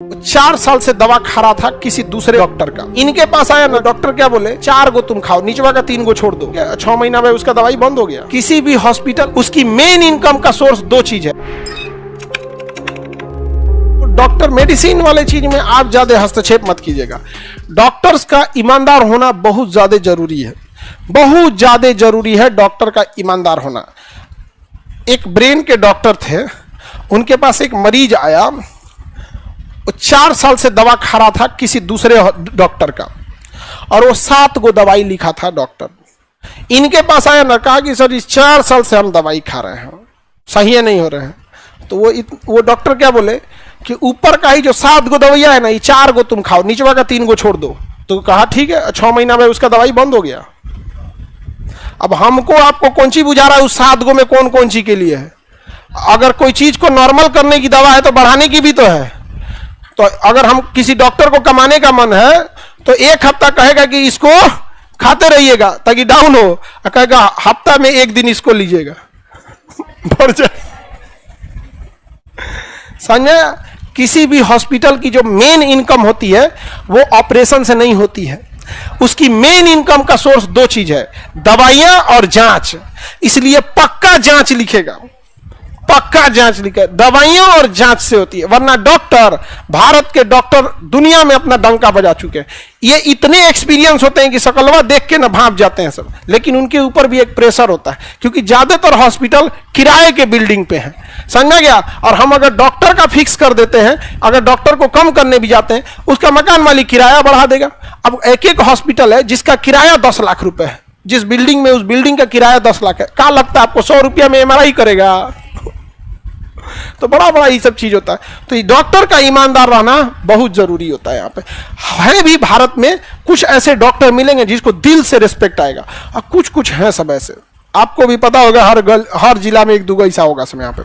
4 साल से दवा खा रहा था किसी दूसरे डॉक्टर का। इनके पास आया ना, डॉक्टर क्या बोले, 4 गो तुम खाओ, निचवा का 3 गो छोड़ दो। 6 महीना में उसका दवाई बंद हो गया। किसी भी हॉस्पिटल उसकी मेन इनकम का सोर्स 2 चीज है। डॉक्टर मेडिसिन वाले चीज में आप ज्यादा हस्तक्षेप मत कीजिएगा। डॉक्टर्स का ईमानदार होना बहुत ज्यादा जरूरी है, बहुत ज्यादा जरूरी है डॉक्टर का ईमानदार होना। एक ब्रेन के डॉक्टर थे, उनके पास एक मरीज आया, 4 साल से दवा खा रहा था किसी दूसरे डॉक्टर का, और वो 7 गो दवाई लिखा था डॉक्टर। इनके पास आया ना, कहा कि सर इस 4 साल से हम दवाई खा रहे हैं, सही है नहीं हो रहे हैं। तो वो डॉक्टर क्या बोले कि ऊपर का ही जो 7 गो दवाइयां है ना, ये 4 गो तुम खाओ, निचवा का 3 गो छोड़ दो। तो कहा ठीक है, 6 महीना में उसका दवाई बंद हो गया। अब हमको आपको कौन सी बुझा रहा है उस 7 गो में कौन कौन सी के लिए है? अगर कोई चीज को नॉर्मल करने की दवा है तो बढ़ाने की भी तो है। तो अगर हम किसी डॉक्टर को कमाने का मन है तो 1 हफ्ता कहेगा कि इसको खाते रहिएगा ताकि डाउन हो, कहेगा हफ्ता में 1 दिन इसको लीजिएगा बढ़ जाए। समझे? किसी भी हॉस्पिटल की जो मेन इनकम होती है वो ऑपरेशन से नहीं होती है। उसकी मेन इनकम का सोर्स 2 चीज है, दवाइयां और जांच। इसलिए पक्का जांच लिखेगा, पक्का जांच लिखे, दवाइयां और जांच से होती है। वरना डॉक्टर, भारत के डॉक्टर दुनिया में अपना डंका बजा चुके हैं। ये इतने एक्सपीरियंस होते हैं कि सकलवा देख के ना भाप जाते हैं सब, लेकिन उनके ऊपर भी एक प्रेशर होता है, क्योंकि ज्यादातर हॉस्पिटल किराए के बिल्डिंग पे हैं। समझा गया? और हम अगर डॉक्टर का फिक्स कर देते हैं, अगर डॉक्टर को कम करने भी जाते हैं, उसका मकान मालिक किराया बढ़ा देगा। अब एक हॉस्पिटल है जिसका किराया 10 लाख रुपए है, जिस बिल्डिंग में, उस बिल्डिंग का किराया 10 लाख है। क्या लगता है आपको 100 रुपया में MRI करेगा? तो बड़ा बड़ा ये सब चीज होता है। तो डॉक्टर का ईमानदार रहना बहुत जरूरी होता है। यहाँ पे है भी भारत में कुछ ऐसे डॉक्टर मिलेंगे जिसको दिल से रिस्पेक्ट आएगा, और कुछ कुछ हैं सब ऐसे। आपको भी पता होगा, हर जिला में 1-2 ऐसा होगा सब यहाँ पे।